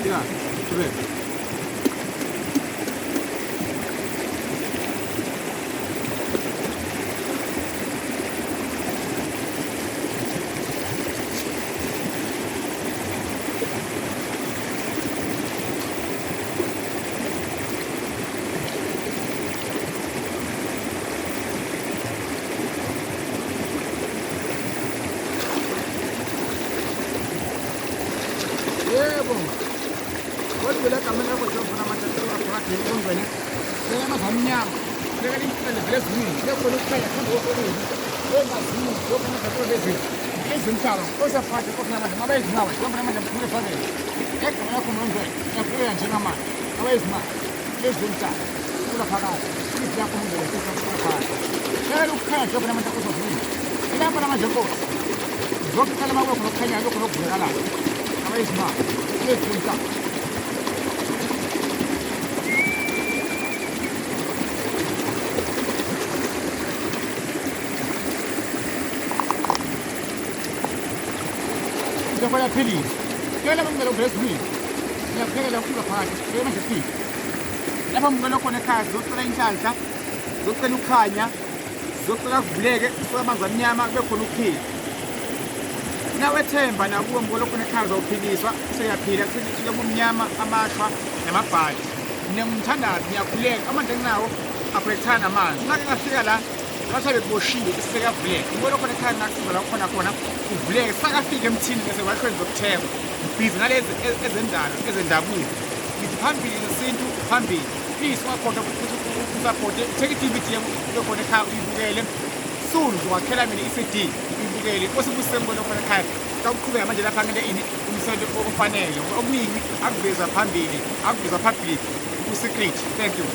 Yeah, correct. Yebo. Kodwa kama nako tofuna matatizo ya kurati ngombe ne. Sema mazamnyama. Leka limpele blessing. Leko lokukhanya khambo kokweni. Wena zini lokho nathatho lezi. Ezimhlaba osaphathe kokuna manje ngabe izinawe. Ngoba manje mkhulu fanele. Egama yakho manje yakuya nje namanje. Ngabe izinawe. Ezimhlaba. Kula phakathi. Ithi yakho manje lesifuna phakathi. Leka lokukhanya kokuna manje kusovini. Ilapha namanje nkosi. Zokuqala makwakho lokukhanya lokho lokuvekala. Isma, let's drink up. Ito pala pili. Kaya lang mga lobres ni. Kaya lang kula pa. Kaya man kasi. Lapha mga ko na kazi zokuthola inhlanhla, zokuthola ukukhanya, zokuthola kuvuleke, somanza amnyama kube khona ukuphila. Nawethemba nakuwe mkolokho nekhaza uphiliswa seyaphila kusho kumnyama amashwa namabhali nemthandazi ngiyakhuleka amanje nginawo aphethana amanzi nake ngafika la bathabe kuboshiwe iseka black mkolokho nekhaza nakusiza la khona khona uvuleke sakafika emthini bese waqhwenza ukuthemba ibhizi nalezi ezendabuko ngithi phambili nesintu phambili please wakhona ukusupport take it with you lokho nekhaza uyibukele soon wakhela mina iCD ibukele osibusemo lokho ekhaya ukuqhubeka manje lapha ngene ini umsebenzi ofanele okuningi akuveza phambili akuveza public ku secret. Thank you.